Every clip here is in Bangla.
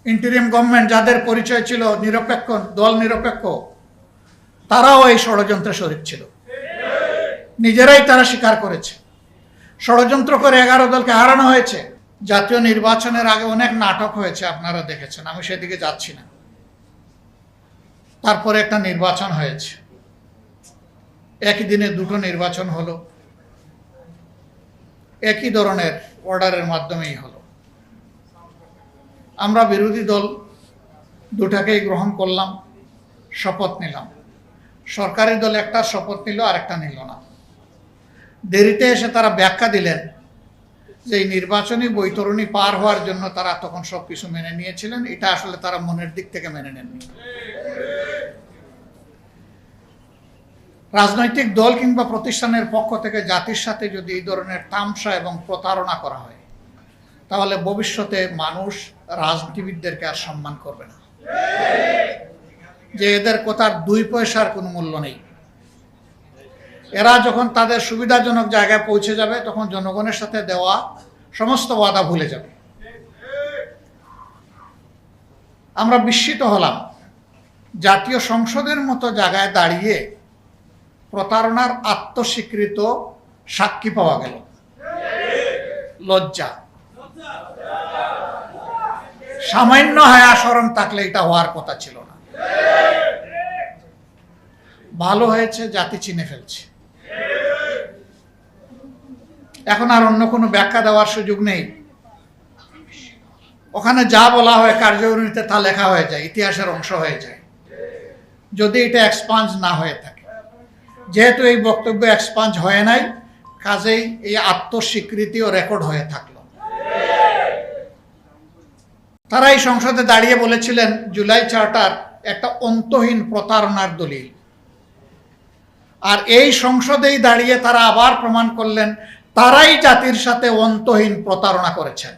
ইন্টারিম গভর্নমেন্ট যাদের পরিচয় ছিল নিরপেক্ষ, দল নিরপেক্ষ, তারাও এই ষড়যন্ত্রে শরীক ছিল। নিজেরাই তারা স্বীকার করেছে ষড়যন্ত্র করে 11 দলকে হারানো হয়েছে। জাতীয় নির্বাচনের আগে অনেক নাটক হয়েছে, আপনারা দেখেছেন, আমি সেদিকে যাচ্ছি না। তারপরে একটা নির্বাচন হয়েছে, একই দিনে দুটো নির্বাচন হলো, একই ধরনের অর্ডারের মাধ্যমেই হলো। আমরা বিরোধী দল দুটাকেই গ্রহণ করলাম, শপথ নিলাম। সরকারি দল একটা শপথ নিল, আর একটা নিল না। দেরিতে এসে তারা ব্যাখ্যা দিলেন যে এই নির্বাচনী বৈতরণী পার হওয়ার জন্য তারা তখন সবকিছু মেনে নিয়েছিলেন, এটা আসলে তারা মনের দিক থেকে মেনে নেননি। রাজনৈতিক দল কিংবা প্রতিষ্ঠানের পক্ষ থেকে জাতির সাথে যদি এই ধরনের তামসা এবং প্রতারণা করা হয়, তাহলে ভবিষ্যতে মানুষ রাজনীতিবিদদেরকে আর সম্মান করবে না, যে এদের কথার 2 পয়সার কোনো মূল্য নেই। এরা যখন তাদের সুবিধাজনক জায়গায় পৌঁছে যাবে, তখন জনগণের সাথে দেওয়া সমস্ত ওয়াদা ভুলে যাবে। আমরা বিস্মিত হলাম, জাতীয় সংসদের মতো জায়গায় দাঁড়িয়ে প্রতারণার আত্মস্বীকৃত সাক্ষী পাওয়া গেল। লজ্জা, সামান্য হায়া শরম থাকলে এটা হওয়ার কথা ছিল না। ভালো হয়েছে, জাতি চিনে ফেলছে। এখন আর অন্য কোনো ব্যাখ্যা দেওয়ার সুযোগ নেই। ওখানে যা বলা হয় কার্যকরীতে তা লেখা হয়ে যায়, ইতিহাসের অংশ হয়ে যায়, যদি এটা এক্সপাঞ্জ না হয়ে থাকে। যেহেতু এই বক্তব্য এক্সপাঞ্জ হয়ে নাই, কাজেই এই আত্মস্বীকৃতিও রেকর্ড হয়ে থাকলো। তারা এই সংসদে দাঁড়িয়ে বলেছিলেন জুলাই চার্টার একটা অন্তহীন প্রতারণার দলিল, আর এই সংসদেই দাঁড়িয়ে তারা আবার প্রমাণ করলেন তারাই জাতির সাথে অন্তহীন প্রতারণা করেছেন।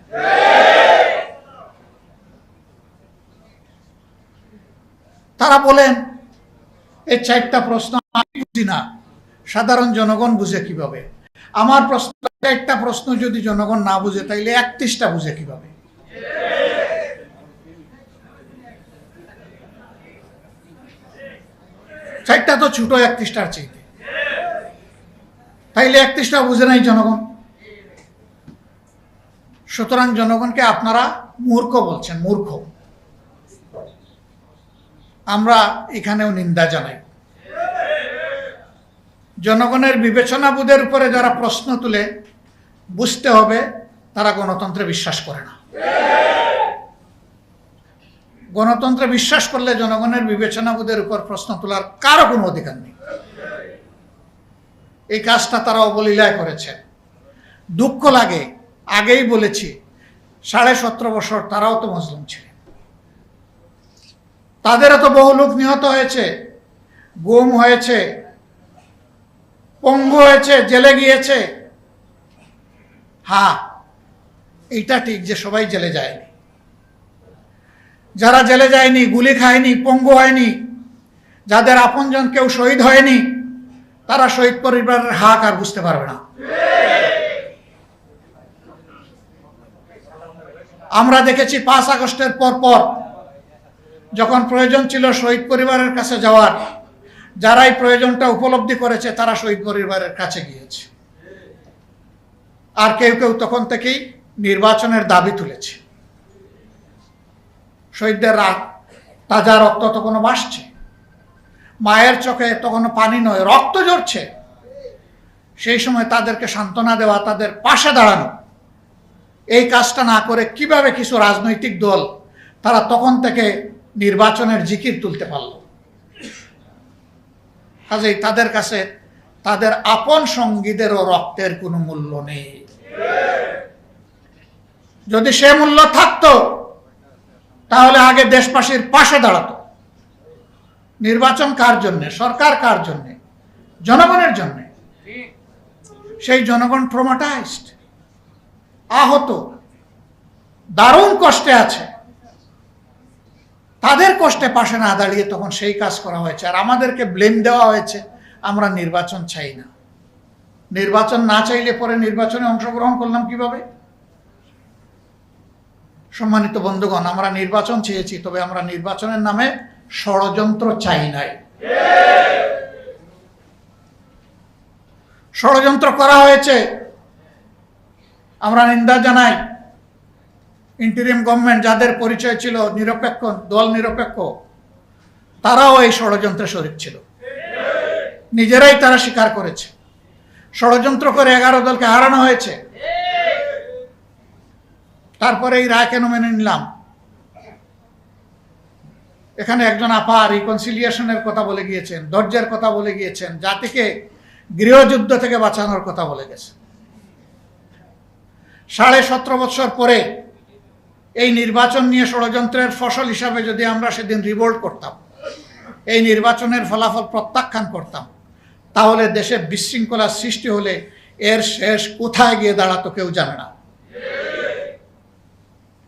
তারা বলেন এই 4টা প্রশ্ন আমি বুঝি না, সাধারণ জনগণ বুঝে কিভাবে? আমার প্রশ্ন, একটা প্রশ্ন যদি জনগণ না বুঝে, তাইলে 31টা বুঝে কিভাবে? চারটা তো ছোট 31টার চাইতে, তাইলে 31টা বুঝে নাই জনগণ। সুতরাং জনগণকে আপনারা মূর্খ বলছেন, মূর্খ। আমরা এখানেও নিন্দা জানাই। জনগণের বিবেচনাবোধের উপরে যারা প্রশ্ন তুলে, বুঝতে হবে তারা গণতন্ত্রে বিশ্বাস করে না। গণতন্ত্রে বিশ্বাস করলে জনগণের বিবেচনাবোধের উপর প্রশ্ন তোলার কারো কোনো অধিকার নেই। এই কাজটা তারা অবলীলায় করেছে। দুঃখ লাগে, আগেই বলেছি, 17.5 বছর তারাও তো মুসলিম ছিলেন, তাদেরও তো বহু লোক নিহত হয়েছে, গুম হয়েছে, পঙ্গু হয়েছে, জেলে গিয়েছে। হ্যাঁ, এইটা ঠিক যে সবাই জেলে যায়নি। যারা জেলে যায়নি, গুলি খায়নি, পঙ্গু হয়নি, যাদের আপনজন কেউ শহীদ হয়নি, তারা শহীদ পরিবারের হাক আর বুঝতে পারবে না। আমরা দেখেছি 5 আগস্টের পর যখন প্রয়োজন ছিল শহীদ পরিবারের কাছে যাওয়ার, যারা এই প্রয়োজনটা উপলব্ধি করেছে তারা শহীদ পরিবারের কাছে গিয়েছে। আর কেউ কেউ তখন থেকেই নির্বাচনের দাবি তুলেছে। শহীদদের তাজা রক্ত তখনও ভাসছে, মায়ের চোখে তখনও পানি নয়, রক্ত ঝরছে। সেই সময় তাদেরকে সান্ত্বনা দেওয়া, তাদের পাশে দাঁড়ানো, এই কাজটা না করে কিভাবে কিছু রাজনৈতিক দল তারা তখন থেকে নির্বাচনের জিকির তুলতে পারল? কাজেই তাদের কাছে তাদের আপন সঙ্গীদেরও রক্তের কোনো মূল্য নেই। যদি সে মূল্য থাকতো, তাহলে আগে দেশবাসীর পাশে দাঁড়াতো। নির্বাচন কার জন্যে? সরকার কার জন্যে? জনগণের জন্যে। সেই জনগণ ট্রমাটাইজড, আহত, দারুণ কষ্টে আছে। তাদের কষ্টে পাশে না দাঁড়িয়ে তখন সেই কাজ করা হয়েছে, আর আমাদেরকে ব্লেম দেওয়া হয়েছে আমরা নির্বাচন চাই না। নির্বাচন না চাইলে পরে নির্বাচনে অংশগ্রহণ করলাম কিভাবে? সম্মানিত বন্ধুগণ, আমরা নির্বাচন চেয়েছি, তবে আমরা নির্বাচনের নামে ষড়যন্ত্র চাই নাই। ষড়যন্ত্র করা হয়েছে, আমরা নিন্দা জানাই। ইন্টারিম গভর্নমেন্ট যাদের পরিচয় ছিল নিরপেক্ষ, দল নিরপেক্ষ, তারাও এই ষড়যন্ত্রে শরীক ছিল, নিজেরাই তারা স্বীকার করেছে। ষড়যন্ত্র করে 11 দলকে হারানো হয়েছে। তারপরে এই রায় কেন মেনে নিলাম? এখানে একজন আপা রিকনসিলিয়েশনের কথা বলে গিয়েছেন, ধৈর্যের কথা বলে গিয়েছেন, জাতিকে গৃহযুদ্ধ থেকে বাঁচানোর কথা বলে গেছে। 17.5 বছর পরে এই নির্বাচন নিয়ে ষড়যন্ত্রের ফসল হিসাবে যদি আমরা সেদিন রিভোল্ট করতাম, এই নির্বাচনের ফলাফল প্রত্যাখ্যান করতাম, তাহলে দেশে বিশৃঙ্খলার সৃষ্টি হলে এর শেষ কোথায় গিয়ে দাঁড়াতো কেউ জানে না।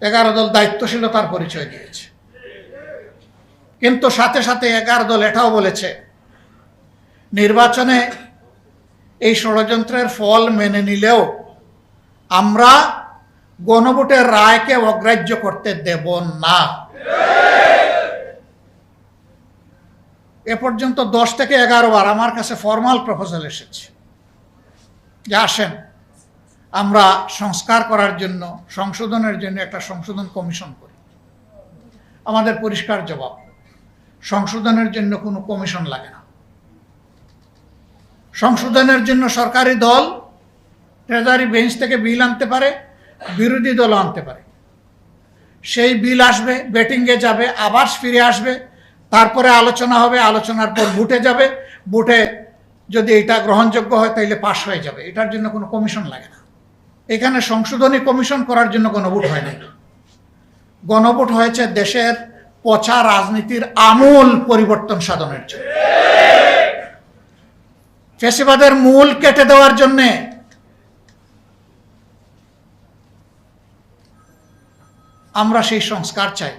11 দল দায়িত্বশীলতার পরিচয় দিয়েছে, কিন্তু সাথে সাথে 11 দল এটাও বলেছে নির্বাচনে এই ষড়যন্ত্রের ফল মেনে নিলেও আমরা গণভোটের রায়কে অগ্রাহ্য করতে দেব না। এ পর্যন্ত 10 থেকে 11 বার আমার কাছে ফরমাল প্রপোজাল এসেছে যে আসেন আমরা সংস্কার করার জন্য, সংশোধনের জন্য একটা সংশোধন কমিশন করি। আমাদের পরিষ্কার জবাব, সংশোধনের জন্য কোনো কমিশন লাগে না। সংশোধনের জন্য সরকারি দল ট্রেজারি বেঞ্চ থেকে বিল আনতে পারে, বিরোধী দল আনতে পারে। সেই বিল আসবে, বেটিংয়ে যাবে, আবার ফিরে আসবে, তারপরে আলোচনা হবে, আলোচনার পর ভোটে যাবে, ভোটে যদি এটা গ্রহণযোগ্য হয় তাহলে পাশ হয়ে যাবে। এটার জন্য কোনো কমিশন লাগে না। এখানে সংশোধনী কমিশন করার জন্য গণভোট হয় না। গণভোট হয়েছে দেশের পচা রাজনীতির আমূল পরিবর্তন সাধনের জন্য, ফ্যাসিবাদের মূল কেটে দেওয়ার জন্যে। আমরা সেই সংস্কার চাই।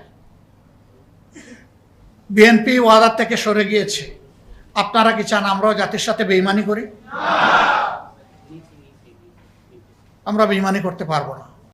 বিএনপি ওয়াদা থেকে সরে গিয়েছে। আপনারা কি চান আমরাও জাতির সাথে বেঈমানি করি? আমরা বেঈমানি করতে পারবো না।